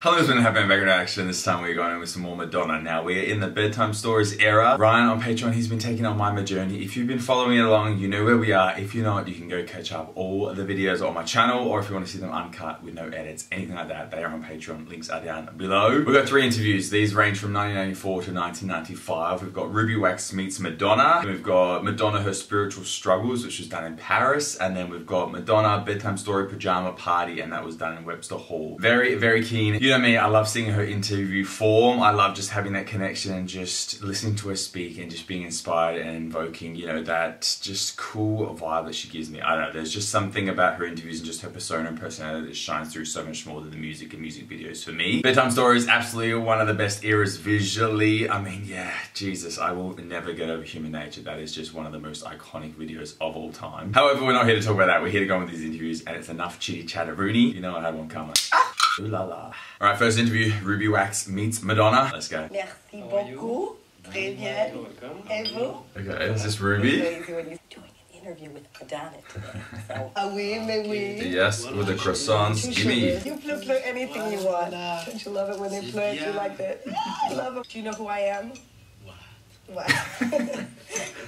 Hello, it's been a happy background action. This time we're going in with some more Madonna. Now we're in the Bedtime Stories era. Ryan on Patreon, he's been taking on my journey. If you've been following it along, you know where we are. If you're not, you can go catch up all the videos on my channel, or if you want to see them uncut with no edits, anything like that, they are on Patreon. Links are down below. We've got 3 interviews. These range from 1994 to 1995. We've got Ruby Wax meets Madonna. We've got Madonna, her spiritual struggles, which was done in Paris. And then we've got Madonna, Bedtime Story Pajama Party, and that was done in Webster Hall. Very, very keen. You know me, I love seeing her interview form. I love just having that connection and just listening to her speak and just being inspired and invoking, you know, that just cool vibe that she gives me. I don't know, there's just something about her interviews and just her persona and personality that shines through so much more than the music and music videos for me. Bedtime Stories, absolutely one of the best eras visually. I mean, yeah, Jesus, I will never get over Human Nature. That is just one of the most iconic videos of all time. However, we're not here to talk about that. We're here to go on with these interviews, and it's enough chitty chatter. Rooney, you know I had one coming. Ooh la la. Alright, first interview, Ruby Wax meets Madonna. Let's go. Merci beaucoup. Très bien. Et vous? Okay, is this Ruby? Doing an interview with Madonna today. So, ah oui, mais oui. Yes, with the croissants. Gimme. You flip anything you want. Don't you love it when they flirt? You like that? I love it. Do you know who I am? What?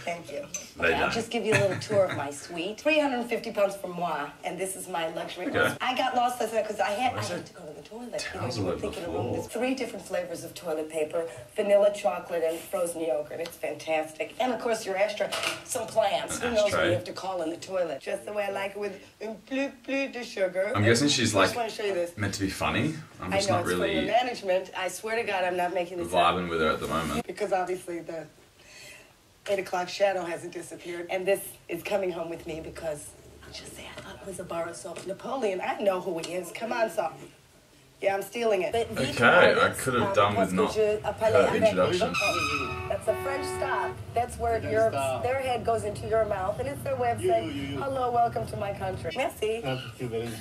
Thank you. Okay, I'll just give you a little tour of my suite. 350 pounds for moi, and this is my luxury. Okay. I got lost last night because I had to go to the toilet. Towels you know, all over the floor. There's 3 different flavors of toilet paper: vanilla, chocolate, and frozen yogurt. It's fantastic. And of course, your ashtray, some plants. Who knows what you have to call in the toilet? Just the way I like it, with un plus de sugar. I'm guessing she's like I just want to show you this. meant to be funny. I'm just I know, not really from the management. I swear to God, I'm not making this vibing up. with her at the moment. Because obviously the 8 o'clock shadow hasn't disappeared, and this is coming home with me because, just say, I thought it was a bar of soap. Napoleon, I know who he is. Come on, salt. Yeah, I'm stealing it. Okay, I could have done with not her introduction. That's a French stop. That's where their head goes into your mouth, and it's their way of saying, hello, welcome to my country. Merci. Thank you very much.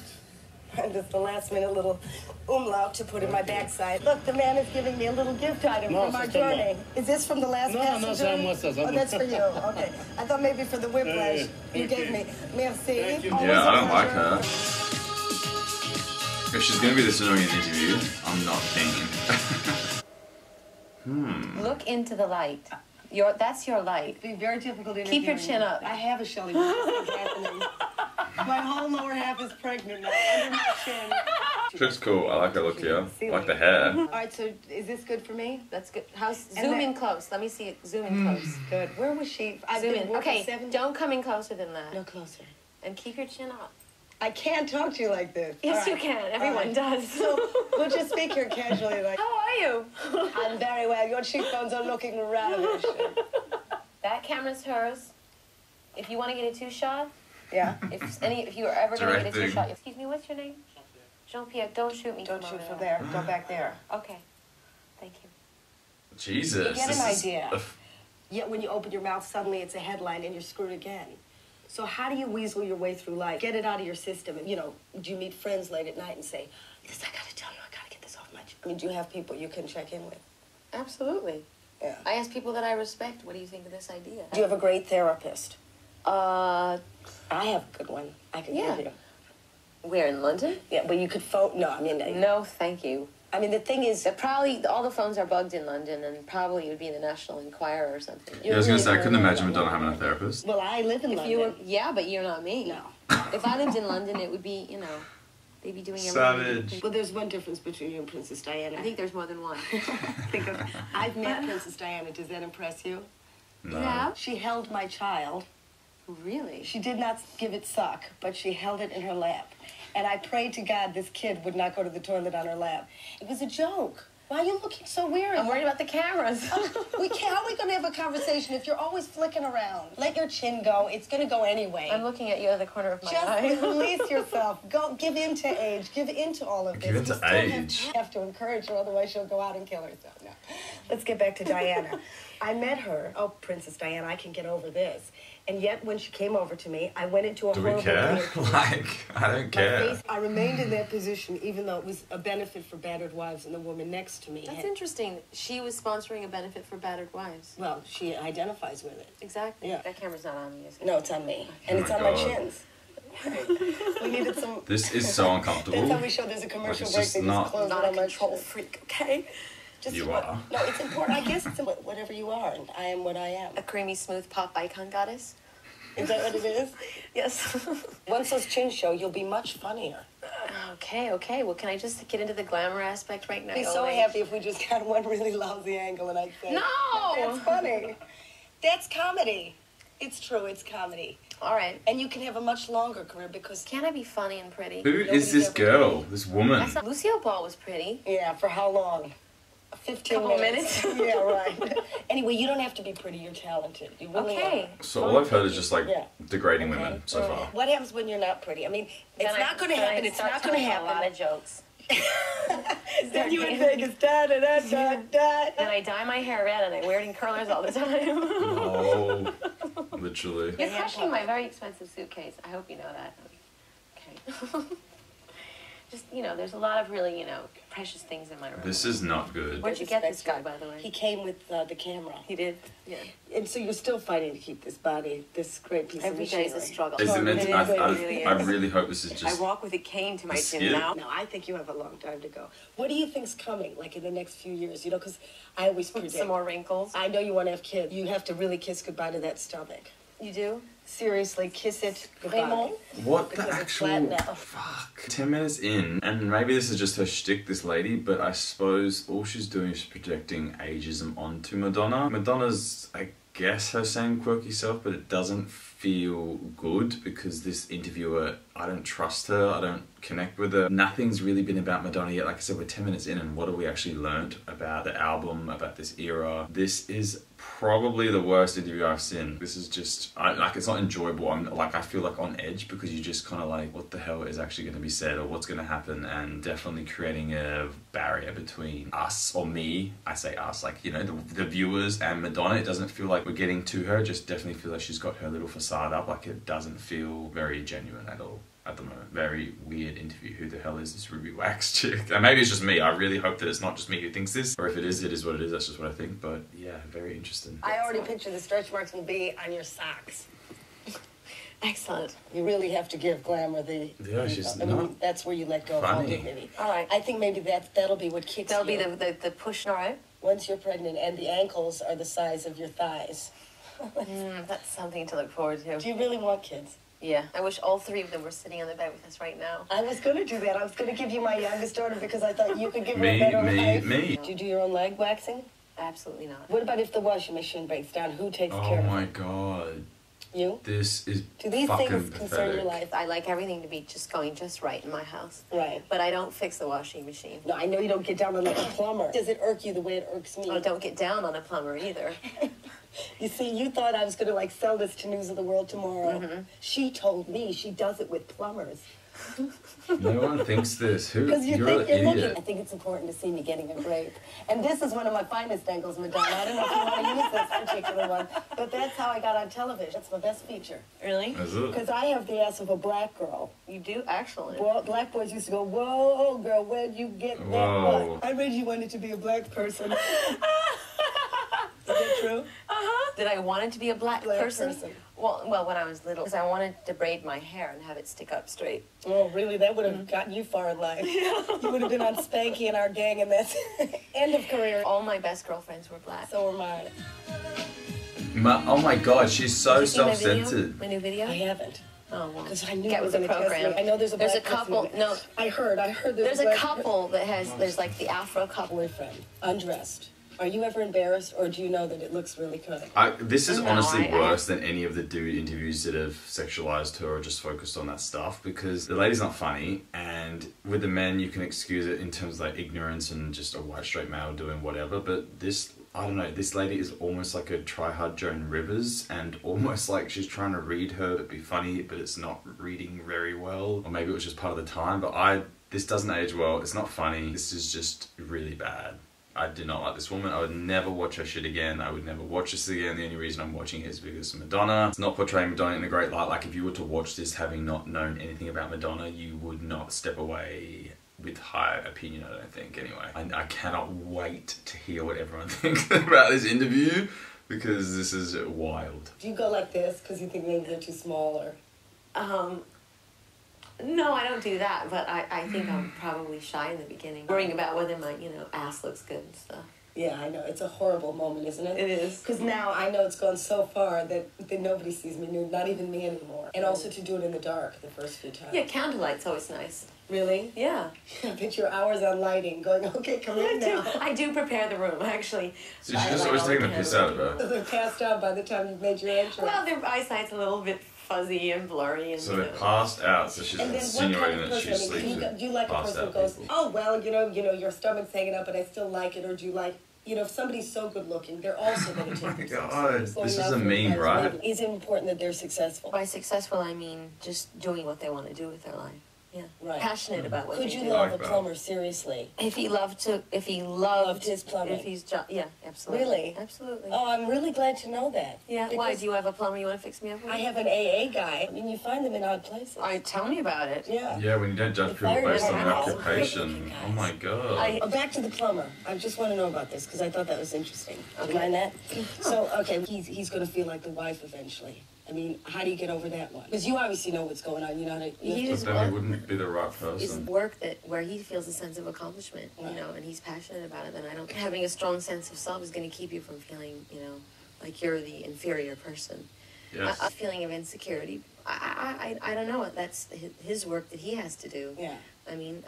And just the last minute little umlaut to put in my backside. Look, the man is giving me a little gift item from our journey. Is this from the last passenger? No, oh, that's for you. Okay. I thought maybe for the whiplash you gave me. Merci. Yeah, I don't like her. If she's gonna be this annoying in an interview, I'm not keen. Look into the light. That's your light. It'd be very difficult to Keep your chin up. I have a Shelley. My whole lower half is pregnant now, under my chin. She looks cool. I like her look here. I like the hair. All right, so is this good for me? That's good. Zoom in close. Let me see it. Zoom in close. Good. Where was she? Zoom in. Okay, don't come in closer than that. No closer. And keep your chin up. I can't talk to you like this. Yes, you can. Everyone does. So we'll just speak here casually like, how are you? I'm very well. Your cheekbones are looking ravish. That camera's hers. If you want to get a 2-shot. Yeah. If you were ever going to get a 2-shot. Excuse me, what's your name? Jean-Pierre, don't shoot me. Don't shoot from there. Go back there. Okay. Thank you. Jesus. You get an idea. Yet when you open your mouth, suddenly it's a headline and you're screwed again. So how do you weasel your way through life? Get it out of your system. And, you know, do you meet friends late at night and say, this, I gotta tell you, I gotta get this off my chest. I mean, do you have people you can check in with? Absolutely. Yeah. I ask people that I respect, what do you think of this idea? Do you have a great therapist? I have a good one. I can give you. Where, in London? Yeah, but you could phone. No, I mean... No, thank you. I mean, the thing is... Probably, all the phones are bugged in London, and probably it would be in the National Enquirer or something. Yeah, I was going to say, I couldn't imagine Madonna having a therapist. Well, I live in London. Yeah, but you're not me. No. If I lived in London, it would be, you know, they'd be doing everything. Savage. Well, there's one difference between you and Princess Diana. I think there's more than one. I've met Princess Diana. Does that impress you? No. Yeah? She held my child. Really? She did not give it suck, but she held it in her lap. And I prayed to God this kid would not go to the toilet on her lap. It was a joke. Why are you looking so weird? I'm worried about the cameras. How are we going to have a conversation if you're always flicking around? Let your chin go. It's going to go anyway. I'm looking at you out of the corner of my eye. Just release yourself. Go, give in to age. Give in to all of this. Give in to age. You have to encourage her, otherwise she'll go out and kill herself. No. Let's get back to Diana. I met her. Oh, Princess Diana, I can get over this. And yet, when she came over to me, I went into a horrible... Do we care? Like, I don't care. I remained in that position, even though it was a benefit for battered wives and the woman next to me. That's interesting. She was sponsoring a benefit for battered wives. Well, she identifies with it. Exactly. Yeah. That camera's not on me, is it? No, it's on me. And it's on my chins. We needed some... This is so uncomfortable. That's how we show there's a commercial Like, break. it's They just just close not it on a my control show. freak, okay? Just You what, are. No, it's important. I guess it's whatever you are, and I am what I am. A creamy, smooth pop icon goddess? Is that what it is? Yes. Once those chins show, you'll be much funnier. Okay. Well, can I just get into the glamour aspect right now? I'd be so happy if we just got one really lousy angle and I'd say, No! That's funny. That's comedy. It's true, it's comedy. All right. And you can have a much longer career because... Can I be funny and pretty? Who is this girl? This woman? I saw Lucille Ball was pretty. Yeah, for how long? 15 Couple minutes. Yeah, right. Anyway, you don't have to be pretty, you're talented. You really Okay. are. So all I've heard is just like Yeah. degrading Okay. women so far. What happens when you're not pretty? I mean, it's not going to happen. It's not going to happen. A lot of jokes. Then you in Vegas, da da da da da. And I dye my hair red and I wear it in curlers all the time. No, literally. You're crushing my very expensive suitcase. I hope you know that. Okay. Just, there's a lot of really, precious things in my room. This is not good. Where'd you get this guy, by the way? He came with the camera. He did? Yeah. And so you're still fighting to keep this body, this great piece Every of day machinery. is a struggle. Is it meant to, It I is. really hope this is I just... walk with a cane to my This gym is- now. No, I think you have a long time to go. What do you think's coming, like in the next few years? Because I always predict. Some more wrinkles. I know you want to have kids. You have to really kiss goodbye to that stomach. You do? Seriously, kiss it goodbye. What the Because it's actual... flat now. Fuck. 10 minutes in, and maybe this is just her shtick, this lady, but I suppose all she's doing is projecting ageism onto Madonna. Madonna's, I guess, her same quirky self, but it doesn't feel good because this interviewer, I don't trust her, I don't connect with her. Nothing's really been about Madonna yet. Like I said, we're 10 minutes in and what have we actually learned about the album, about this era? This is probably the worst interview I've seen. This is just, it's not enjoyable. I feel like on edge because you just kind of like, what the hell is actually going to be said or what's going to happen, and definitely creating a barrier between us, or me, I say us, like, the viewers and Madonna. It doesn't feel like we're getting to her, just definitely feel like she's got her little facade up, like it doesn't feel very genuine at all. At the moment, very weird interview. Who the hell is this Ruby Wax chick? And maybe it's just me. I really hope that it's not just me who thinks this, or if it is what it is. That's just what I think. But yeah, very interesting. I already picture the stretch marks will be on your socks. Excellent. You really have to give glamour the... Yeah, she's I mean, not that's where you let go of all funny. dignity. All right. I think maybe that'll be what kicks That'll be you. the push. All right. Once you're pregnant and the ankles are the size of your thighs. That's something to look forward to. Do you really want kids? Yeah. I wish all three of them were sitting on the bed with us right now. I was going to do that. I was going to give you my youngest daughter because I thought you could give her a better life. Me. Do you do your own leg waxing? Absolutely not. What about if the washing machine breaks down? Who takes care Oh of my it? god. You? This is Do these fucking things concern your pathetic. life? I like everything to be going just right in my house. Right. But I don't fix the washing machine. No, I know you don't get down on like a plumber. Does it irk you the way it irks me? I don't get down on a plumber either. You see, you thought I was going to sell this to News of the World tomorrow. Mm-hmm. She told me she does it with plumbers. No one thinks this. Because you You're think an you're looking. idiot. I think it's important to see me getting a grape. And this is one of my finest angles, Madonna. I don't know if you want to use this particular one, but that's how I got on television. That's my best feature. Really? Is it? Because I have the ass of a black girl. You do? Excellent. Well, black boys used to go, whoa, girl, where'd you get that Whoa. one? I read you wanted to be a black person. Is that true? Did I want it to be a black person? person. Well, when I was little, because I wanted to braid my hair and have it stick up straight. Oh, really? That would have gotten you far in life. You would have been on Spanky and our gang, and that's end of career. All my best girlfriends were black. So am I. Oh my god, she's so Did you see my video? self-centered. My new video? I haven't. Oh, well. Because I knew Get it was with the going to test me. program. I know there's a There's black a couple. person. No, I heard there's a black couple that has. There's like the Afro couple. boyfriend, undressed. Are you ever embarrassed, or do you know that it looks really good? This is No, honestly I- worse than any of the dude interviews that have sexualized her or just focused on that stuff, because the lady's not funny, and with the men you can excuse it in terms of like ignorance and just a white straight male doing whatever, but this, I don't know, this lady is almost like a try-hard Joan Rivers, and almost like she's trying to read her but be funny, but it's not reading very well, or maybe it was just part of the time, but this doesn't age well, it's not funny, this is just really bad. I did not like this woman. I would never watch her shit again. I would never watch this again. The only reason I'm watching it is because of Madonna. It's not portraying Madonna in a great light. Like, if you were to watch this having not known anything about Madonna, you would not step away with high opinion, I don't think, anyway. I cannot wait to hear what everyone thinks about this interview, because this is wild. Do you go like this because you think maybe they're too small, or? No, I don't do that, but I think I'm probably shy in the beginning, worrying about whether my, ass looks good and stuff. Yeah, I know. It's a horrible moment, isn't it? It is. Because now I know it's gone so far that nobody sees me nude, not even me anymore. And also to do it in the dark the first few times. Yeah, candlelight's always nice. Really? Yeah. I picture hours on lighting going, okay, come in now. I do prepare the room, actually. So she's just always taking the piss out of her. They're passed out by the time you've made your entrance. Well, their eyesight's a little bit fuzzy and blurry. And, So they're passed out, so she's and then insinuating what kind of that person, she's sleeping with do you like a person who goes, oh, well, your stomach's hanging up, but I still like it, or do you like... if somebody's so good looking, they're also going to take Oh my God, this is a meme, right? It's important that they're successful. By successful, I mean just doing what they want to do with their life. Yeah. Right. Passionate about what they do. Could you love a plumber seriously? If he loved his plumbing. If he's yeah, absolutely. Really? Absolutely. Oh, I'm really glad to know that. Yeah. Why? Do you have a plumber you want to fix me up with? I have an AA guy. I mean, you find them in odd places. Tell me about it. Yeah. Yeah, when you don't judge people based on their occupation. Oh my God. Back to the plumber. I just want to know about this because I thought that was interesting. Do you mind that? So, okay, he's going to feel like the wife eventually. I mean, how do you get over that one? Because you obviously know what's going on. You know how to... But then he wouldn't be the right person. It's work where he feels a sense of accomplishment, and he's passionate about it. Then having a strong sense of self is going to keep you from feeling, like you're the inferior person. Yes. A feeling of insecurity. I don't know. That's his work that he has to do. Yeah. I mean,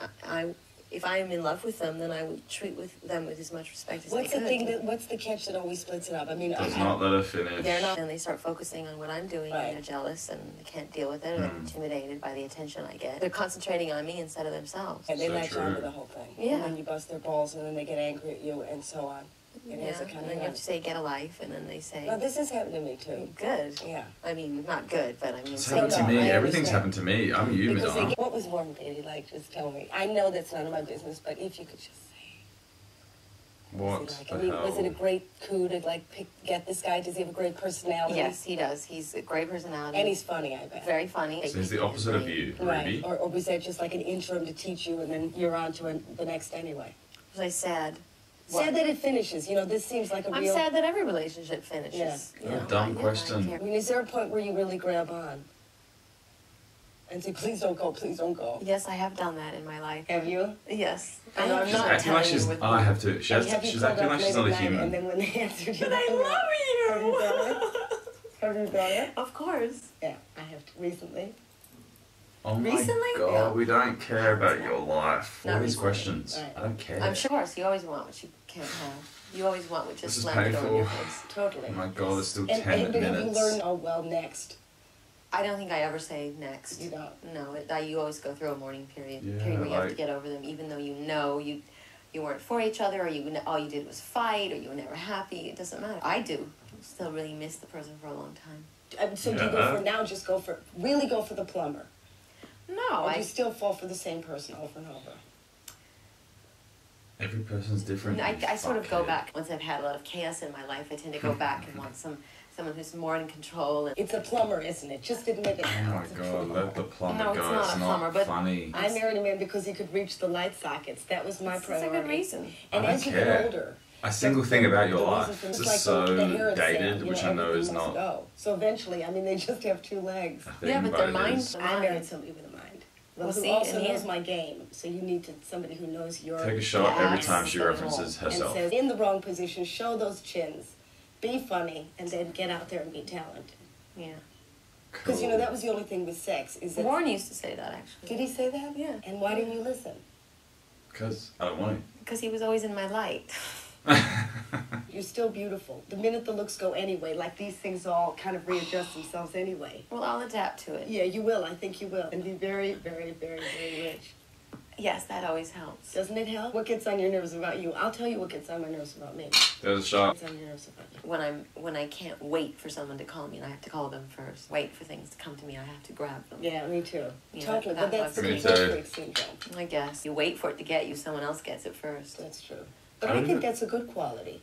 if I am in love with them, then I would treat them with as much respect as I could. What's the catch that always splits it up? I mean, does not let her finish. They're not, and they start focusing on what I'm doing, right. and they're jealous, and they can't deal with it, and they're intimidated by the attention I get. They're concentrating on me instead of themselves. And they latch on to the whole thing. Yeah. And then you bust their balls, and then they get angry at you, and so on. And then you have to say, get a life, and then they say... Well, this has happened to me, too. Good. Yeah. I mean, not good, but I mean... It's happened to me. Everything's happened to me. I'm you, Madonna. What was one baby like? Just tell me. I know that's none of my business, but if you could just say... What the hell? Was it a great coup to, get this guy? Does he have a great personality? Yes, he does. He's a great personality. And he's funny, I bet. Very funny. So he's the opposite of you, right. Or was that just like an interim to teach you, and then you're on to the next anyway? Was I sad? Sad that it finishes. This seems like a real... I'm sad that every relationship finishes. Yeah. Dumb question. I mean, is there a point where you really grab on? And say, please don't go, please don't go. Yes, I have done that in my life. Have you? Yes. I'm not acting like she's... I have to. She's acting like she's not a human. And then when they answered you... But I love you! Have you done it? Of course. Yeah, I have recently. Oh my Recently? God, Yeah. we don't care about your life. Not All these recently. questions. Right. I don't care. I'm sure. You always want what you can't have. You always want what This just is landed on your painful. face. Totally. Oh my God, there's still 10 and have you minutes. learned, oh, well, next? I don't think I ever say next. You don't? No, you always go through a mourning period. Yeah, Period where you have to get over them, even though you weren't for each other, or all you did was fight, or you were never happy. It doesn't matter. I do. Still really miss the person for a long time. So do you go for now? Just really go for the plumber. No, Or do you still fall for the same person over and over? Every person's different. I sort of go back. Once I've had a lot of chaos in my life, I tend to go back and want someone who's more in control. It's a plumber, isn't it? Just admit it. Oh my God, let the plumber No, go. it's not a plumber, but funny. I married a man because he could reach the light sockets. That was my priority. That's a good reason. And I don't as you care. get older... A single thing about your life. It's This like is so the hair dated, sand, which I know is everything must not go. So eventually, I mean, they just have two legs. a thing, Yeah, but their it minds- is. I married somebody with a mind. Well, who see, also and knows yeah. my game. So you need somebody who knows your... Take a shot every Yes. time she references And herself. says, in the wrong position, show those chins, be funny, and then get out there and be talented. Yeah. Because, Cool. that was the only thing with sex, is that... Warren used to say that, actually. Did he say that? Yeah. And why didn't you listen? Because I don't want Because he was always in my light. to. You're still beautiful. The minute the looks go anyway, like these things all kind of readjust themselves anyway. Well, I'll adapt to it. Yeah, you will. I think you will. And be very, very, very, very rich. Yes, that always helps. Doesn't it help? What gets on your nerves about you? I'll tell you what gets on my nerves about me. There's a shot. What gets on your nerves about you? When I can't wait for someone to call me and I have to call them first. Wait for things to come to me, I have to grab them. Yeah, me too. Yeah, Totally. But that's the Me control too. freak syndrome. I guess. You wait for it to get you, someone else gets it first. That's true. But I think that's a good quality.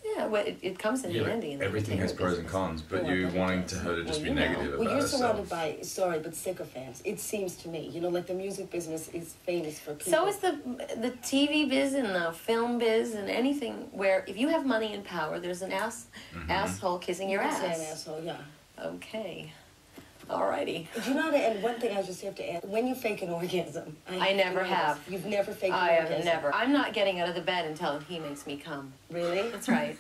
Yeah, well, it comes in Yeah, handy. but everything has pros and cons, but Well, you but it wanting does. to her to just Well, be you know. negative Well, about you're surrounded herself. by, sorry, but sycophants. It seems to me. Like the music business is famous for people. So is the TV biz and the film biz and anything where if you have money and power, there's an asshole kissing your You can ass. say an asshole, yeah. Okay. Alrighty. Do you know how to, and one thing I just have to add, when you fake an orgasm. I never have. You've never faked I an have orgasm? never. I'm not getting out of the bed until he makes me come. Really? That's right.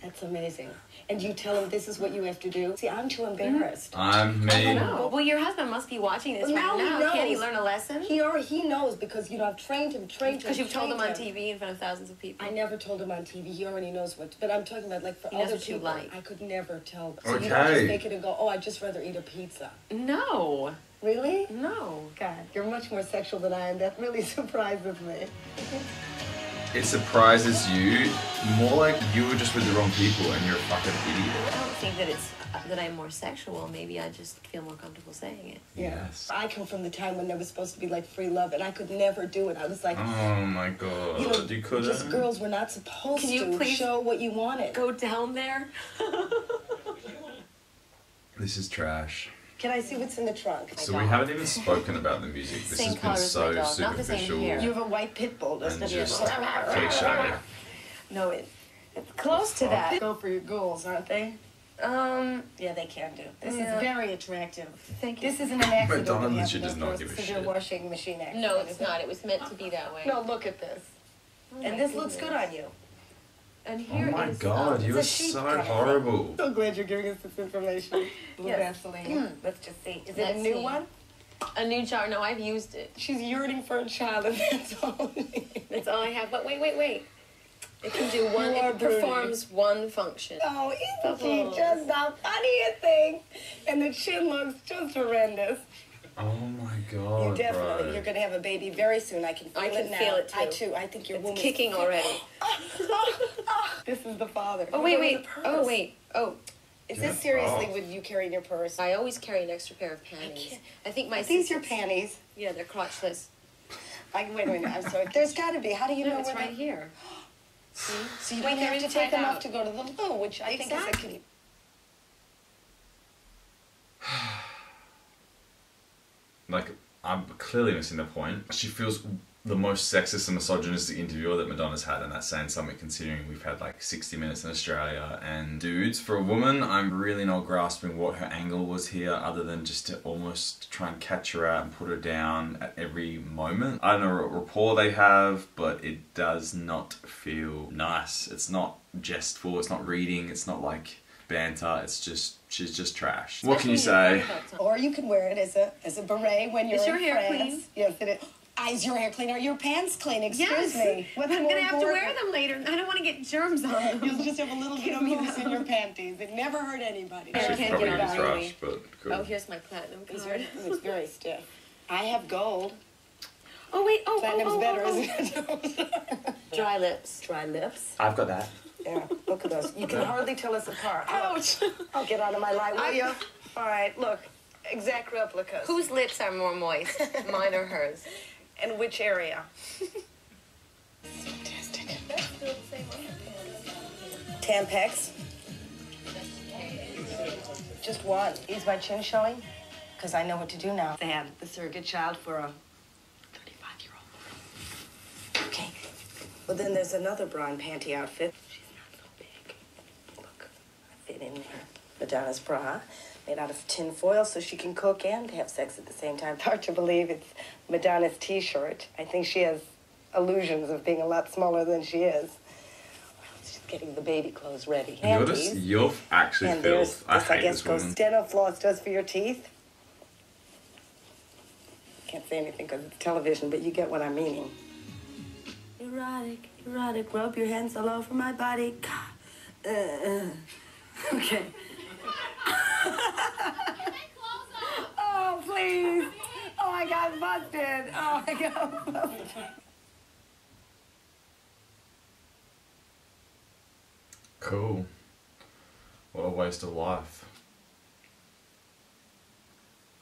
That's amazing. And you tell him this is what you have to do? See, I'm too embarrassed. I'm me. I know. Well, your husband must be watching this Well, right now he now. knows. Can't he learn a lesson? He knows because, you know, I've trained him. Because you've told him on TV in front of thousands of people. I never told him on TV. He already knows what. But I'm talking about, like, for He knows other what you people, like. I could never tell them. So Okay. you don't just make it and go, oh, I'd just rather eat a pizza. No. Really? No. God, you're much more sexual than I am. That really surprises me. It surprises you more like you were just with the wrong people and you're a fucking idiot. I don't think that it's that I'm more sexual. Maybe I just feel more comfortable saying it. Yes. I come from the time when there was supposed to be, like, free love, and I could never do it. I was like, Oh my god. you know, You couldn't? just girls were not supposed Can you to please show what you wanted. Go down there. This is trash. Can I see what's in the trunk? So we haven't even spoken about the music. This Same has been colour as my so dog. Not the same superficial hair. You have a white pit bull, doesn't and it? just cliche. No, it's close to that. Go for your goals, aren't they? Yeah, they can do. This Yeah. is very attractive. Thank you. This isn't an accident. Madonna that literally does happened, not of give a course, severe shit. washing machine accident. No, it's not. It was meant to be that way. No, look at this. Oh And my this looks goodness. good on you. And Oh here my is, god, you are it's a sheep so color. horrible. So glad you're giving us this information. Blue Yes. Vaseline. Let's just see. Is it Let's a new see. one? a new jar. No, I've used it. She's yearning for a child, and that's all. That's all I have. But wait. It can do one. You are It performs one function. Oh, isn't she just the funniest thing? And the chin looks just horrendous. Oh my god, You definitely, bro. you're going to have a baby very soon. I can feel I it can now. feel it, too. I too. I think your It's womb kicking is already. This is the father. Oh There was wait. a purse. Oh wait. Oh, Is Get this seriously off. with you carrying your purse? I always carry an extra pair of panties. can't- I think my Are these your sisters- panties? Yeah, they're crotchless. Wait a minute. I'm sorry. There's got to be. How do you No, know it's where right they- here. See? So you Wait, don't they're have to inside take them off out. to go to the loo, which I think is a Exactly. Like, I'm clearly missing the point. She feels the most sexist and misogynistic interviewer that Madonna's had, and that's saying something considering we've had like 60 Minutes in Australia. And dudes, for a woman, I'm really not grasping what her angle was here other than just to almost try and catch her out and put her down at every moment. I don't know what rapport they have, but it does not feel nice. It's not jestful, it's not reading, it's not like banter, it's just, she's just trash. What can you say? Or you can wear it as a beret when you're Is your in hair France. clean? Yes, it is. Is your hair clean? Are your pants clean? Excuse me. What's I'm more gonna have to wear important? them later. I don't want to get germs on them. You'll just have a little bit of mucus in your panties. It never hurt anybody. I She's can't probably get gonna it be on trash, me. but cool. Oh, here's my platinum It's card. very stiff. I have gold. Oh wait. Oh. Platinum's better, isn't it? Dry lips. Dry lips. I've got that. Yeah, look at those. You can hardly tell us apart. Ouch. I'll get out of my light, will you? All right, look. Exact replicas. Whose lips are more moist, mine or hers? And which area? Fantastic. Tampax. Just one. Is my chin showing? Because I know what to do now. They have the surrogate child for a 35-year-old. Okay. Well, then there's another bra and panty outfit. She's not so big. Look, I fit in there. Madonna's bra, made out of tin foil so she can cook and have sex at the same time. It's hard to believe it's Madonna's t-shirt. I think she has illusions of being a lot smaller than she is. Well, she's getting the baby clothes ready. You're actually And there's filth. I this, I hate guess, this goes woman. dental floss does for your teeth. Can't say anything because it's television, but you get what I'm meaning. Erotic, rub your hands all over my body. Okay. Oh, please. Oh, I got busted. Oh, I got busted. Cool. What a waste of life.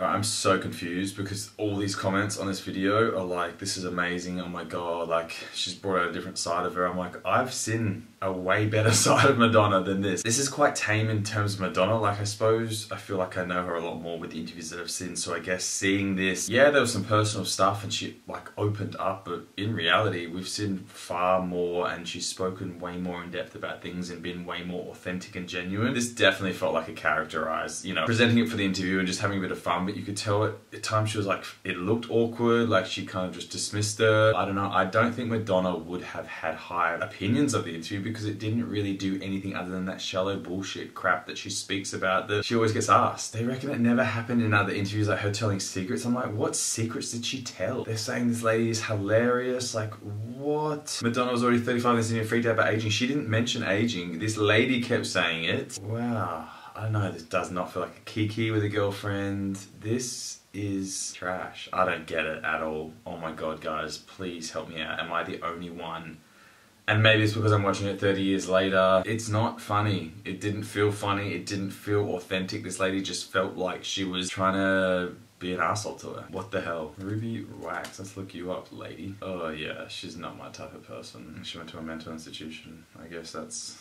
I'm so confused because all these comments on this video are like, this is amazing, oh my god, like she's brought out a different side of her. I'm like, I've seen a way better side of Madonna than this. This is quite tame in terms of Madonna. Like, I suppose I feel like I know her a lot more with the interviews that I've seen, so I guess seeing this, yeah, there was some personal stuff and she like opened up, but in reality we've seen far more and she's spoken way more in depth about things and been way more authentic and genuine. This definitely felt like a characterized, you know, presenting it for the interview and just having a bit of fun, but you could tell at times she was like, it looked awkward, like she kind of just dismissed her. I don't know, I don't think Madonna would have had high opinions of the interview because it didn't really do anything other than that shallow bullshit crap that she speaks about that she always gets asked. They reckon it never happened in other interviews, like her telling secrets. I'm like, what secrets did she tell? They're saying this lady is hilarious, like what? Madonna was already 35 and this freaked out about aging. She didn't mention aging. This lady kept saying it. Wow. I don't know, this does not feel like a Kiki with a girlfriend. This is trash. I don't get it at all. Oh my god, guys, please help me out. Am I the only one? And maybe it's because I'm watching it 30 years later. It's not funny. It didn't feel funny. It didn't feel authentic. This lady just felt like she was trying to be an asshole to her. What the hell? Ruby Wax, let's look you up, lady. Oh yeah, she's not my type of person. She went to a mental institution. I guess that's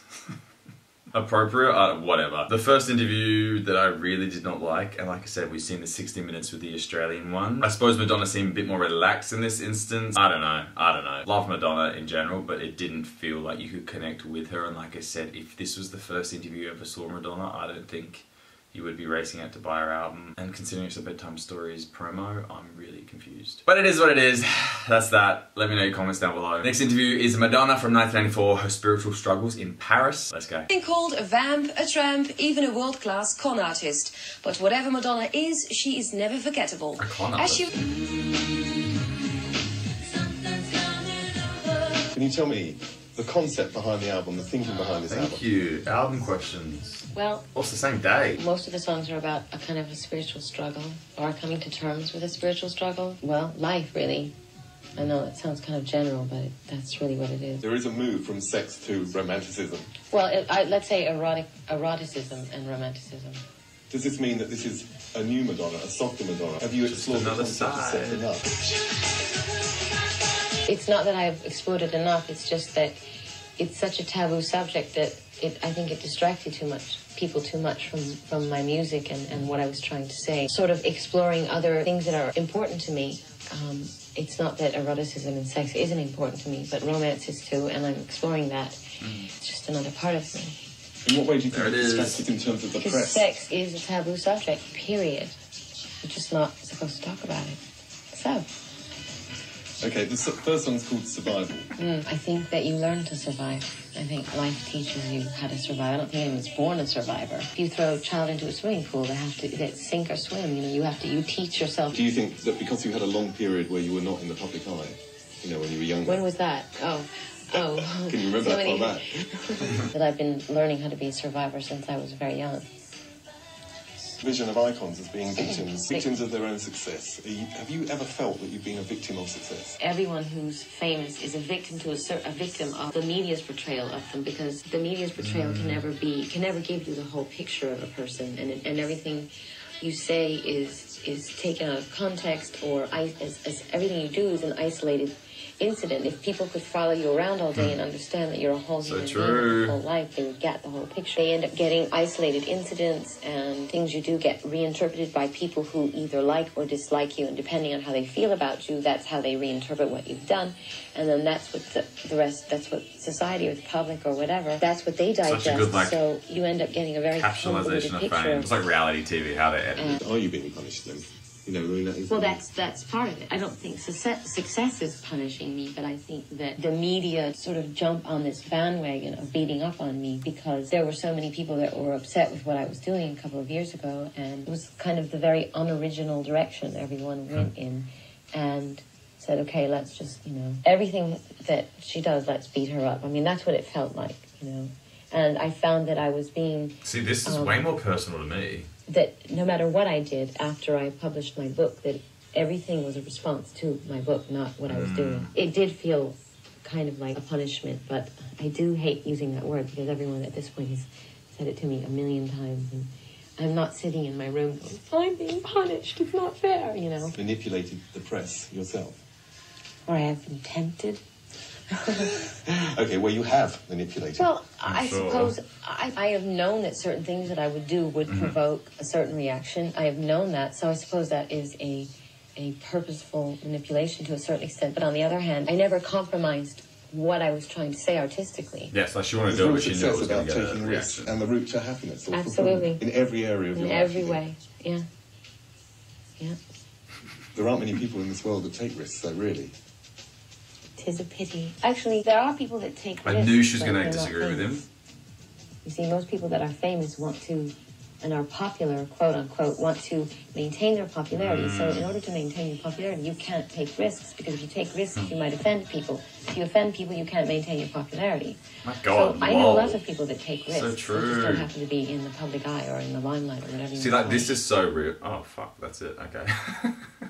appropriate, whatever. The first interview that I really did not like, and like I said, we've seen the 60 minutes with the Australian one. I suppose Madonna seemed a bit more relaxed in this instance. I don't know. Love Madonna in general, but it didn't feel like you could connect with her. And like I said, if this was the first interview you ever saw Madonna, I don't think you would be racing out to buy her album. And considering it's a Bedtime Stories promo, I'm really confused. But it is what it is. That's that. Let me know your comments down below. Next interview is Madonna from 1994, her spiritual struggles in Paris. Let's go. Being called a vamp, a tramp, even a world-class con artist. But whatever Madonna is, she is never forgettable. A con artist? Can you tell me the concept behind the album, the thinking behind this album? Thank you. Album questions. Well, What's the same day? most of the songs are about a kind of a spiritual struggle or coming to terms with a spiritual struggle. Well, life, really. I know it sounds kind of general, but that's really what it is. There is a move from sex to romanticism. Well, let's say eroticism and romanticism. Does this mean that this is a new Madonna, a softer Madonna? Have you explored the another concept of sex side. enough? It's not that I've explored it enough, it's just that it's such a taboo subject that I think it distracted people too much from my music and what I was trying to say. Sort of exploring other things that are important to me. It's not that eroticism and sex isn't important to me, but romance is too, and I'm exploring that. It's just another part of me. In what way do you think it's distracted in terms of the Because press? sex is a taboo subject, period. You're just not supposed to talk about it. So. Okay, the first song's called Survival. I think that you learn to survive. I think life teaches you how to survive. I don't think anyone's born a survivor. If you throw a child into a swimming pool, they sink or swim. You know, you teach yourself. Do you think that because you had a long period where you were not in the public eye, you know, when you were younger? When was that? Oh. Can you remember that far back? That I've been learning how to be a survivor since I was very young. Vision of icons as being victims of their own success. Have you ever felt that you've been a victim of success? Everyone who's famous is a victim a victim of the media's portrayal of them, because the media's portrayal can never give you the whole picture of a person, and everything you say is taken out of context, or as everything you do is an isolated incident. If people could follow you around all day and understand that you're a whole human being with a whole life, they would get the whole picture. They end up getting isolated incidents, and things you do get reinterpreted by people who either like or dislike you, and depending on how they feel about you, that's how they reinterpret what you've done. And then that's what that's what society or the public or whatever, that's what they digest. Such a good, so you end up getting a very capitalization of fame. It's like reality TV, how they edit. Are you being punished then? You know, I mean, well, that's part of it. I don't think success is punishing me, but I think that the media sort of jump on this bandwagon of beating up on me because there were so many people that were upset with what I was doing a couple of years ago, and it was kind of the very unoriginal direction everyone went in, and said, okay, let's just, everything that she does, let's beat her up. I mean, that's what it felt like, And I found that I was being... See, this is way more personal to me. That no matter what I did after I published my book, that everything was a response to my book, not what I was doing. It did feel kind of like a punishment, but I do hate using that word because everyone at this point has said it to me a million times. And I'm not sitting in my room going, I'm being punished, it's not fair, you know. Manipulated the press yourself? Or I have been tempted. Okay, well, you have manipulated. Well, I suppose I have known that certain things that I would do would provoke a certain reaction. I have known that, so I suppose that is a purposeful manipulation to a certain extent. But on the other hand, I never compromised what I was trying to say artistically. Yes, like she wanted to do it, but she knew it was going to get a risks reaction. and the route to happiness. Or Absolutely. In every area of your life. In every way, yeah. Yeah. There aren't many people in this world that take risks, though, really. Tis a pity. Actually, there are people that take risks. I knew she was going to disagree with him. You see, most people that are famous want to, and are popular, quote unquote, want to maintain their popularity. So in order to maintain your popularity, you can't take risks, because if you take risks, you might offend people. If you offend people, you can't maintain your popularity. My God, so I know lots of people that take risks. So true. They just don't happen to be in the public eye or in the limelight or whatever. See, like, this is so real. Oh, fuck, that's it. Okay.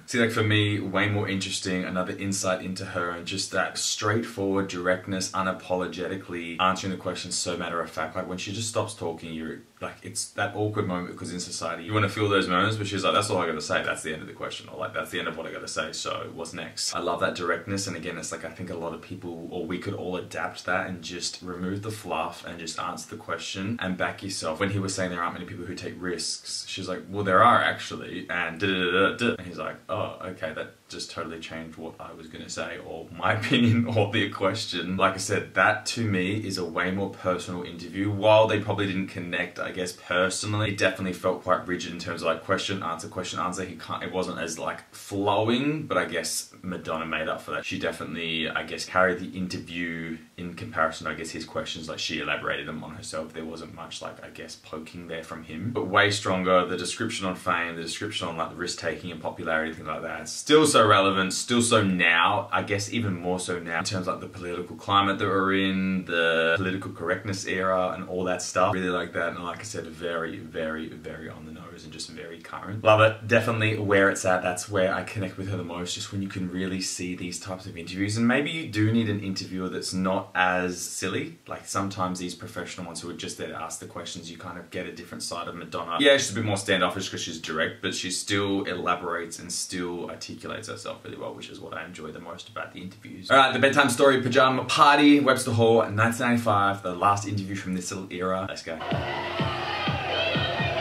See, like, for me, way more interesting, another insight into her, and just that straightforward directness, unapologetically answering the questions so matter of fact. Like, when she just stops talking, you're like, it's that awkward moment, because in society, you want to feel those moments, but she's like, that's all I got to say. That's the end of the question. Or like, that's the end of what I got to say. So what's next? I love that directness. And again, it's like, I think a lot of people, or we could all adapt that and just remove the fluff and just answer the question and back yourself. When he was saying there aren't many people who take risks, she's like, well, there are actually. And and he's like, oh, okay, that just totally changed what I was going to say, or my opinion, or the question. Like I said, that to me is a way more personal interview. While they probably didn't connect, I guess, personally, it definitely felt quite rigid in terms of like question, answer, question, answer. It wasn't as like flowing, but I guess Madonna made up for that. She definitely, I guess, carried the interview in comparison to, I guess, his questions. Like, she elaborated them on herself. There wasn't much, like, I guess, poking there from him, but way stronger. The description on fame, the description on like the risk taking and popularity, things like that, still so relevant, still so now, I guess even more so now, in terms of like the political climate that we're in, the political correctness era and all that stuff. Really like that. And like I said, very, very, very on the nose and just very current. Love it. Definitely where it's at. That's where I connect with her the most, just when you can really see these types of interviews. And maybe you do need an interviewer that's not as silly. Like, sometimes these professional ones who are just there to ask the questions, you kind of get a different side of Madonna. Yeah, she's a bit more standoffish because she's direct, but she still elaborates and still articulates herself really well, which is what I enjoy the most about the interviews. Alright, the Bedtime Story Pajama Party, Webster Hall, 1995, the last interview from this little era. Let's go. Ooh,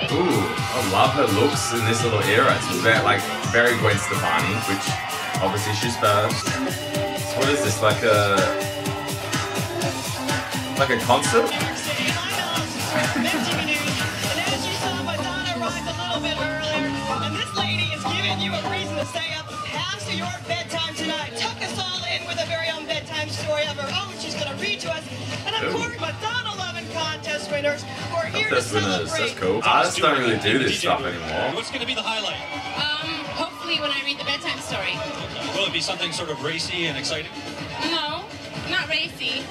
I love her looks in this little era. It's very Gwen Stefani, which obviously she's first. So what is this, like a concert? You a reason to stay up past your bedtime tonight. Tuck us all in with a very own bedtime story of her own. She's going to read to us. And of course, Madonna loving contest winners who are here to celebrate. That's cool. Artists don't really do this stuff anymore. What's going to be the highlight? Hopefully when I read the bedtime story. Okay. Will it be something sort of racy and exciting? No, not racy.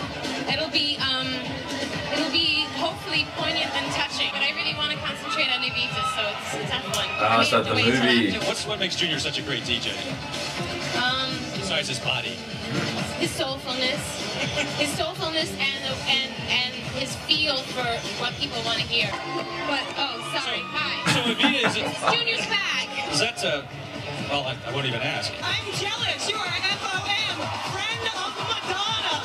It'll be hopefully poignant and touching. But I really want to concentrate on Evita, so it's a tough one. Ah, so the movie. What makes Junior such a great DJ? Besides his body. His soulfulness and his feel for what people want to hear. But sorry, hi. So Evita is it's Junior's bag. Is that well, I won't even ask. I'm jealous. You are FOM, friend of Madonna.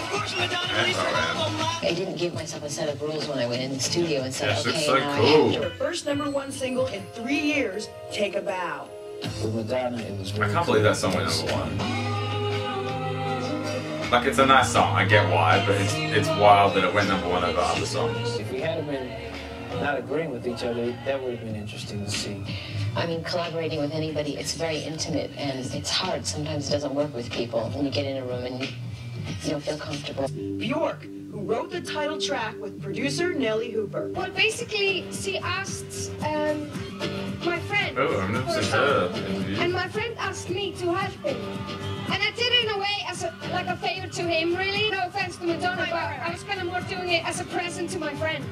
Of course, Madonna released her album. I didn't give myself a set of rules when I went in the studio and said, Yes, okay, it's so now cool. I have to. Her first #1 single in 3 years, Take a Bow. With Madonna, it was I can't believe that song went #1. Like, it's a nice song, I get why, but it's wild that it went #1 over other songs. If we had been not agreeing with each other, that would have been interesting to see. I mean, collaborating with anybody, it's very intimate and it's hard. Sometimes it doesn't work with people when you get in a room and you don't feel comfortable. Bjork, who wrote the title track with producer Nellie Hooper. Well, basically, she asked my friend. Oh, I've never seen her interview. And my friend asked me to help him. And I did it in a way as a favor to him, really. No offense to Madonna, but I was kind of more doing it as a present to my friend.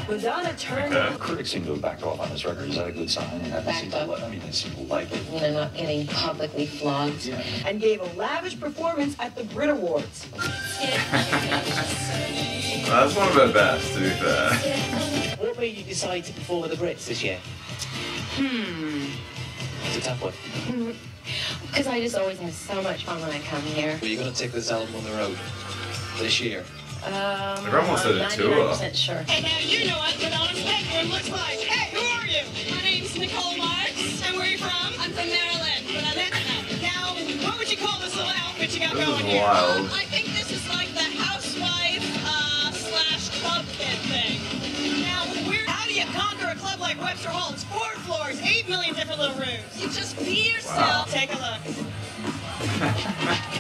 Madonna turned Okay. Critics seem to have backed off on this record. Is that a good sign? Backed up. I mean, they seem to like it. You know, not getting publicly flogged. Yeah. and gave a lavish performance at the Brit Awards. That's one of her best, to be fair. What made you decide to perform at the Brits this year? It's a tough one. Because I just always have so much fun when I come here. Are you going to take this album on the road this year? Everyone wants to do a tour. 99% sure. And now you know what Madonna's bedroom looks like. Hey, who are you? My name's Nicole Marks. And where are you from? I'm from Maryland. But I'm now, what would you call this little outfit you got going here? Wild. I think this is like the housewife slash club kid thing. Now, how do you conquer a club like Webster Hall? It's 4 floors, 8 million different little rooms. You just be yourself. Wow. Take a look.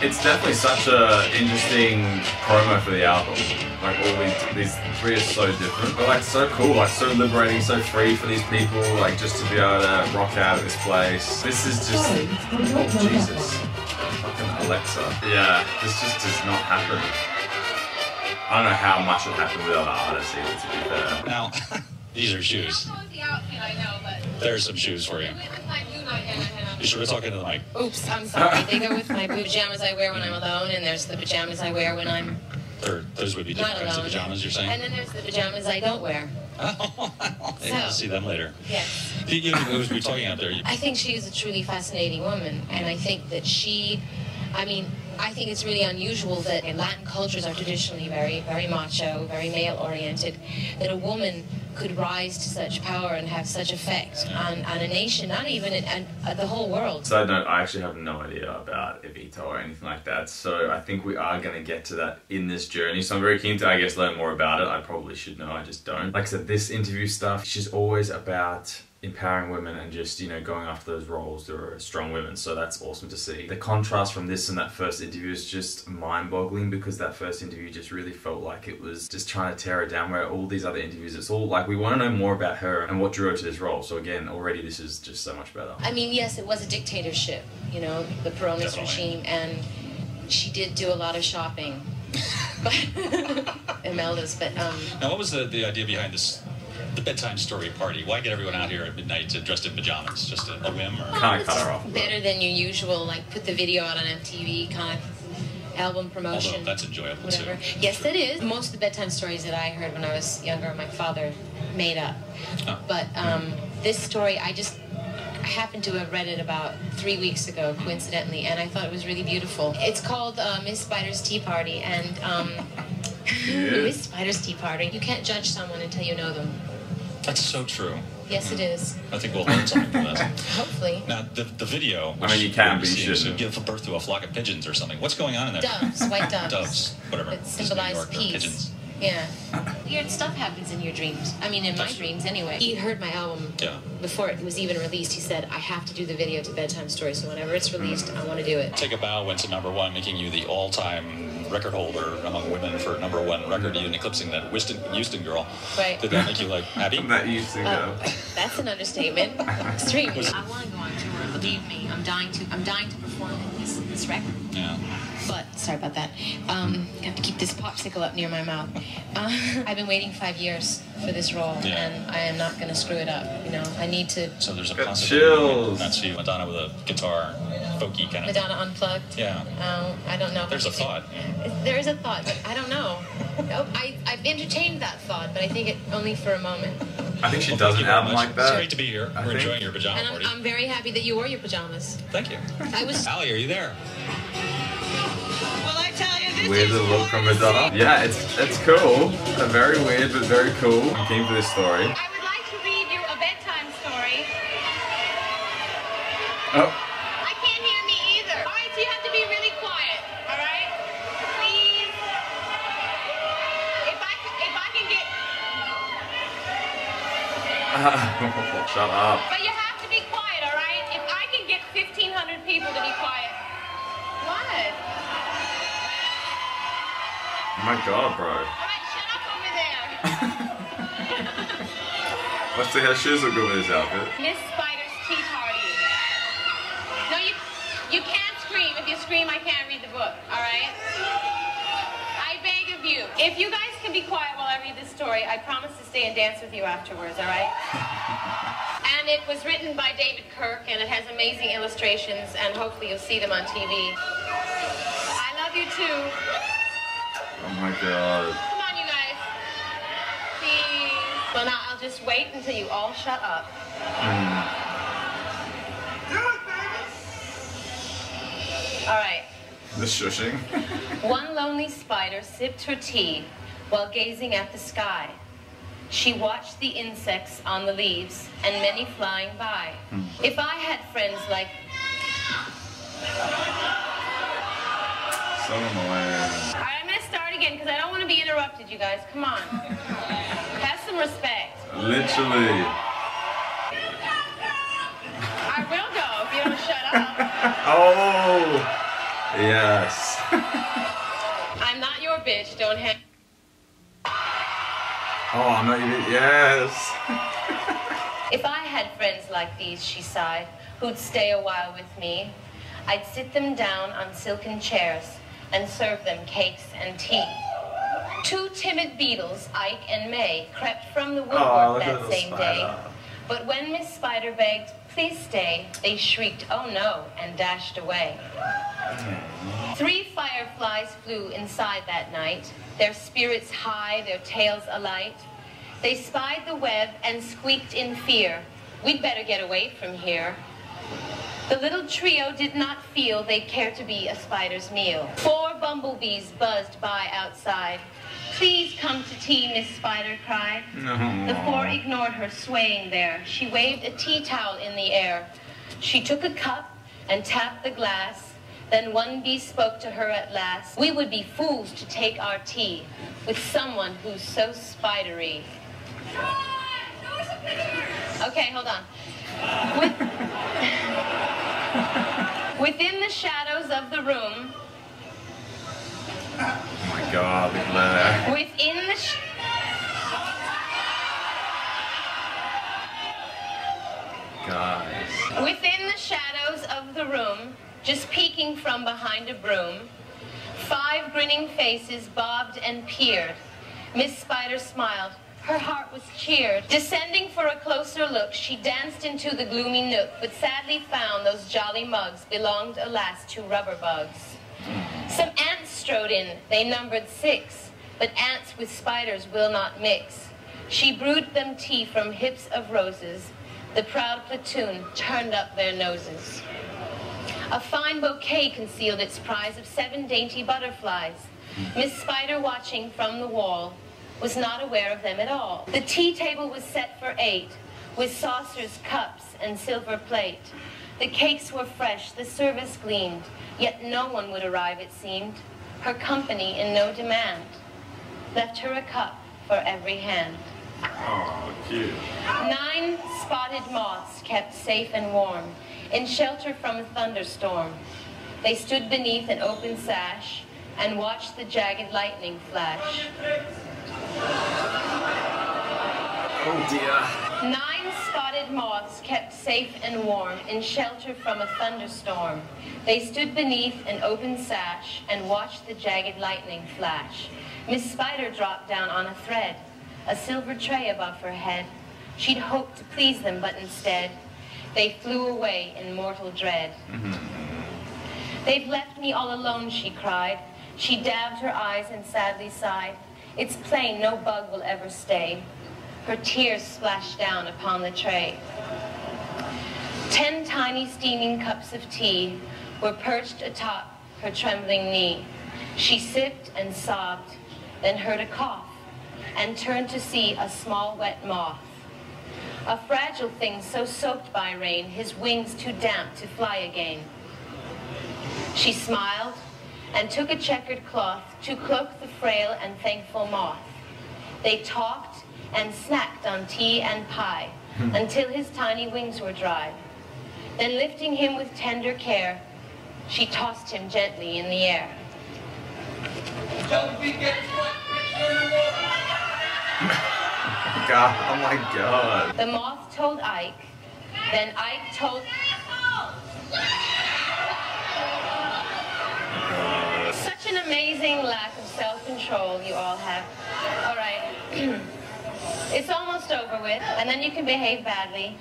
It's definitely such a interesting promo for the album. Like all these three are so different, but like so cool, like so liberating, so free for these people, like just to be able to rock out of this place. This is just, oh Jesus, fucking Alexa. Yeah, this just does not happen. I don't know how much will happen with other artists either, to be fair. Now, these are shoes. There's some shoes for you. You sure to talk into the mic? Oops, I'm sorry. They go with my pajamas I wear when I'm alone, and there's the pajamas I wear when I'm those would be different kinds of pajamas, you're saying? And then there's the pajamas I don't wear. I'll see them later. Yes. Who was we talking out there? I think she is a truly fascinating woman, and I think that I think it's really unusual that Latin cultures are traditionally very, very macho, very male-oriented, that a woman could rise to such power and have such effect on a nation, not even the whole world. Side note, I actually have no idea about Evita or anything like that, so I think we are going to get to that in this journey, so I'm very keen to, I guess, learn more about it. I probably should know, I just don't. Like I said, this interview stuff, she's always about empowering women and just, you know, going after those roles that are strong women, so that's awesome to see. The contrast from this and that first interview is just mind-boggling, because that first interview just really felt like it was just trying to tear her down, where all these other interviews, it's all like we want to know more about her and what drew her to this role. So again, already this is just so much better. I mean, yes, it was a dictatorship, you know, the Peronist regime, and she did do a lot of shopping. Imelda's, but Now, what was the idea behind this? The bedtime story party. Why get everyone out here at midnight dressed in pajamas? Just a whim, or kind of cut her off? Better than your usual, like put the video out on MTV kind of album promotion. Although that's enjoyable whatever. too. Yes, it is. Most of the bedtime stories that I heard when I was younger, my father made up. Oh. But this story, I happened to have read it about 3 weeks ago, coincidentally, and I thought it was really beautiful. It's called Miss Spider's Tea Party, and Miss Spider's Tea Party. You can't judge someone until you know them. That's so true. Yes, it is. I think we'll learn something from this. Hopefully. Now, the video, which I mean, you can, but you shouldn't. Give birth to a flock of pigeons or something. What's going on in there? Doves, white doves. Doves, whatever. That symbolize peace. Pigeons. Yeah. Weird stuff happens in your dreams. I mean, in my dreams anyway. He heard my album before it was even released. He said, I have to do the video to Bedtime Story, so whenever it's released, I want to do it. Take a Bow went to #1, making you the all-time record holder among women for #1 record, even eclipsing that Houston girl. Right. Did that make you, like, happy? That Houston girl. That's an understatement. Extremely. I want to go on tour. Believe me, I'm dying to perform this record. Yeah. But, sorry about that. I have to keep this popsicle up near my mouth. I've been waiting 5 years for this role, and I am not going to screw it up. You know, I need to. So there's a possibility not see Madonna with a guitar, folky kind of. Madonna unplugged. Yeah. I don't know. There's a thought. There is a thought, but I don't know. I've entertained that thought, but I think it only for a moment. I think she does an album like that. It's great to be here. We're enjoying your pajama party. I'm very happy that you wore your pajamas. Thank you. Allie, are you there? Well, I tell you, this Weird little look from Madonna. Yeah, it's cool. Very weird, but very cool. I'm keen for this story. I would like to read you a bedtime story. Oh. I can't hear me either. All right, so you have to be really quiet. All right, please. If I can get. Shut up. But you have to be quiet. All right. If I can get 1,500 people to be quiet. What? Oh my god, bro. All right, shut up over there. Let's see how shoes look good with this outfit. Miss Spider's Tea Party. No, you can't scream. If you scream, I can't read the book. All right? I beg of you. If you guys can be quiet while I read this story, I promise to stay and dance with you afterwards. All right? And it was written by David Kirk, and it has amazing illustrations, and hopefully you'll see them on TV. I love you too. Oh my god. Come on, you guys. Please. Well, now I'll just wait until you all shut up. All right. The shushing. One lonely spider sipped her tea while gazing at the sky. She watched the insects on the leaves and many flying by. If I had friends like... So annoying. All right, I'm going to start again because I don't want to be interrupted, you guys. Come on. Have some respect. Literally. I will go if you don't shut up. Oh, yes. I'm not your bitch. Don't have... Oh, I'm not even... Yes. If I had friends like these, she sighed, who'd stay a while with me, I'd sit them down on silken chairs and serve them cakes and tea. Two timid beetles, Ike and May, crept from the woodwork that same day. But when Miss Spider begged, please stay, they shrieked, oh no, and dashed away. 3 fireflies flew inside that night, their spirits high, their tails alight. They spied the web and squeaked in fear, we'd better get away from here. The little trio did not feel they'd care to be a spider's meal. 4 bumblebees buzzed by outside. Please come to tea, Miss Spider cried. The 4 ignored her, swaying there. She waved a tea towel in the air. She took a cup and tapped the glass. Then one bee spoke to her at last. We would be fools to take our tea with someone who's so spidery. Okay, hold on. Within the shadows of the room. Oh my God, look at that. Within the Guys. Within the shadows of the room, just peeking from behind a broom, 5 grinning faces bobbed and peered. Miss Spider smiled. Her heart was cheered. Descending for a closer look, she danced into the gloomy nook, but sadly found those jolly mugs belonged, alas, to rubber bugs. Some ants strode in, they numbered 6, but ants with spiders will not mix. She brewed them tea from hips of roses. The proud platoon turned up their noses. A fine bouquet concealed its prize of 7 dainty butterflies. Miss Spider, watching from the wall, was not aware of them at all. The tea table was set for 8, with saucers, cups, and silver plate. The cakes were fresh, the service gleamed, yet no one would arrive, it seemed. Her company in no demand left her a cup for every hand. Oh, cute. 9 spotted moths kept safe and warm, in shelter from a thunderstorm. They stood beneath an open sash and watched the jagged lightning flash. Oh dear. 9 spotted moths kept safe and warm in shelter from a thunderstorm. They stood beneath an open sash and watched the jagged lightning flash. Miss Spider dropped down on a thread, a silver tray above her head. She'd hoped to please them, but instead, they flew away in mortal dread. They've left me all alone, she cried. She dabbed her eyes and sadly sighed. It's plain no bug will ever stay. Her tears splashed down upon the tray. 10 tiny steaming cups of tea were perched atop her trembling knee. She sipped and sobbed, then heard a cough, and turned to see a small wet moth. A fragile thing so soaked by rain, his wings too damp to fly again. She smiled and took a checkered cloth to cloak the frail and thankful moth. They talked and snacked on tea and pie until his tiny wings were dry. Then lifting him with tender care, she tossed him gently in the air. God, oh my God. The moth told Ike, then Ike told... Such an amazing lack of self-control you all have. All right. It's almost over with, and then you can behave badly.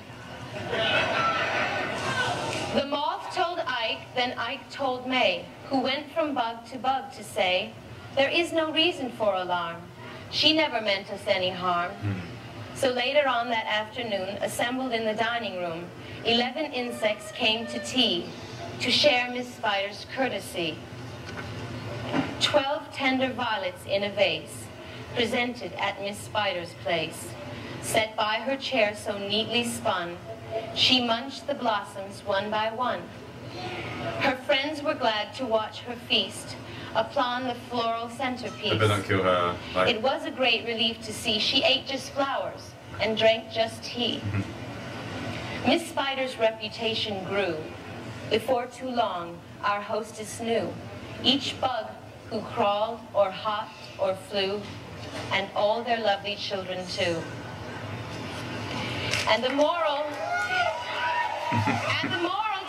The moth told Ike, then Ike told May, who went from bug to say, there is no reason for alarm. She never meant us any harm. So later on that afternoon, assembled in the dining room, 11 insects came to tea to share Miss Spider's courtesy. 12 tender violets in a vase, presented at Miss Spider's place. Set by her chair so neatly spun, she munched the blossoms one by one. Her friends were glad to watch her feast upon the floral centerpiece. But don't kill her. It was a great relief to see she ate just flowers and drank just tea. Miss Spider's reputation grew. Before too long, our hostess knew each bug who crawled or hopped or flew, and all their lovely children too. And the moral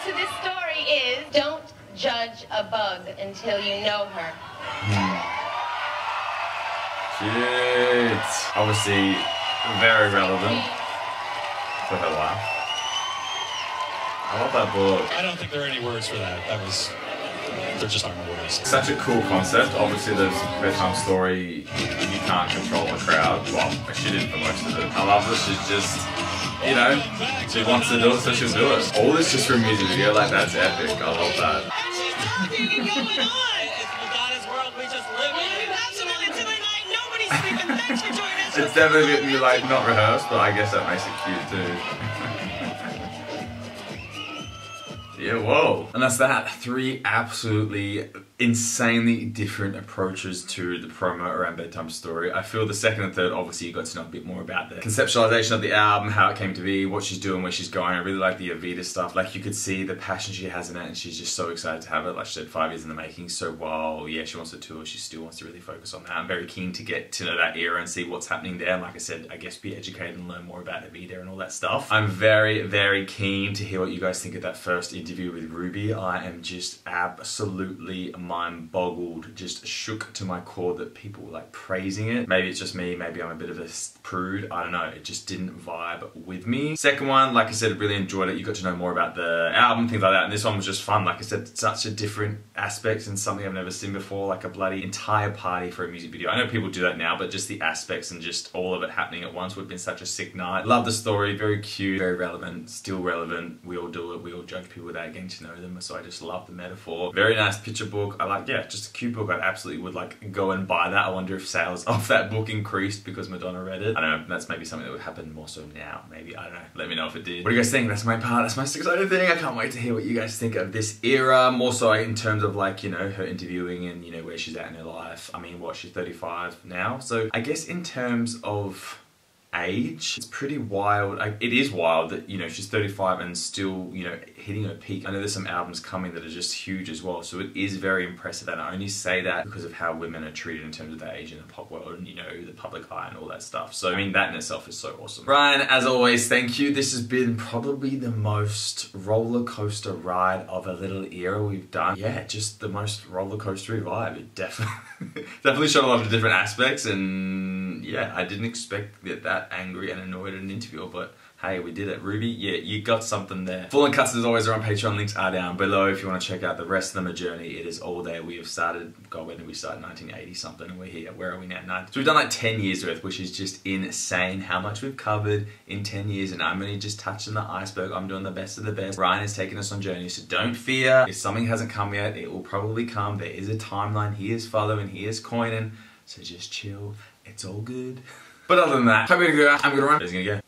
to this story is, don't judge a bug until you know her. Cute. Obviously, very relevant for her life. I love that book. I don't think there are any words for that. There just aren't words. Such a cool concept. Obviously, there's a bedtime story. You can't control the crowd. Well, she did for most of it. I love that she's just, you know, she wants to do it, so she'll do it. All this just for a music video, like, that's epic. I love that. And she's talking and going on. It's Madonna's world. We just live in it. Absolutely. Until night, nobody's sleeping. Thanks for joining us. It's definitely, like, not rehearsed, but I guess that makes it cute too. Yeah, whoa. And that's that. 3 absolutely insanely different approaches to the promo around Bedtime Story. I feel the second and third, obviously you got to know a bit more about the conceptualization of the album, how it came to be, what she's doing, where she's going. I really like the Evita stuff. Like, you could see the passion she has in it, and she's just so excited to have it. Like she said, 5 years in the making. So while, yeah, she wants to tour, she still wants to really focus on that. I'm very keen to get to know that era and see what's happening there. And like I said, I guess be educated and learn more about Evita and all that stuff. I'm very, very keen to hear what you guys think of that first interview with Ruby. I am just absolutely mind-boggled, just shook to my core that people were like praising it. Maybe it's just me, maybe I'm a bit of a prude, I don't know, it just didn't vibe with me. Second one, like I said, really enjoyed it. You got to know more about the album, things like that, and this one was just fun. Like I said, such a different aspect and something I've never seen before, like a bloody entire party for a music video. I know people do that now, but just the aspects and just all of it happening at once would have been such a sick night. Love the story, very cute, very relevant, still relevant. We all do it, we all judge people without getting to know them, so I just love the metaphor. Very nice picture book. I like, yeah, just a cute book. I absolutely would like go and buy that. I wonder if sales of that book increased because Madonna read it. I don't know, that's maybe something that would happen more so now, maybe, I don't know. Let me know if it did. What do you guys think? That's my part, that's my most exciting thing. I can't wait to hear what you guys think of this era, more so in terms of like, you know, her interviewing and, you know, where she's at in her life. I mean, what, she's 35 now, so I guess in terms of age, it's pretty wild. It is wild that, you know, she's 35 and still, you know, hitting her peak. I know there's some albums coming that are just huge as well, so it is very impressive, and I only say that because of how women are treated in terms of their age in the pop world and, you know, the public eye and all that stuff. So I mean, that in itself is so awesome. Ryan, as always, thank you. This has been probably the most roller coaster ride of a little era we've done. Yeah, just the most roller coastery vibe. It definitely showed a lot of different aspects, and yeah, I didn't expect to get that angry and annoyed at an interview, but hey, we did it. Ruby, yeah, you got something there. Full and cuts as always are on Patreon. Links are down below if you want to check out the rest of the journey. It is all there. We have started, God, when did we start? 1980 something, and we're here. Where are we now? 9. So we've done like 10 years worth, which is just insane how much we've covered in 10 years, and I'm only just touching the iceberg. I'm doing the best of the best. Ryan is taking us on journeys, so don't fear. If something hasn't come yet, it will probably come. There is a timeline. He is following, he is coining, so just chill. It's all good. But other than that, hope you're gonna go. I'm gonna run. He's gonna go.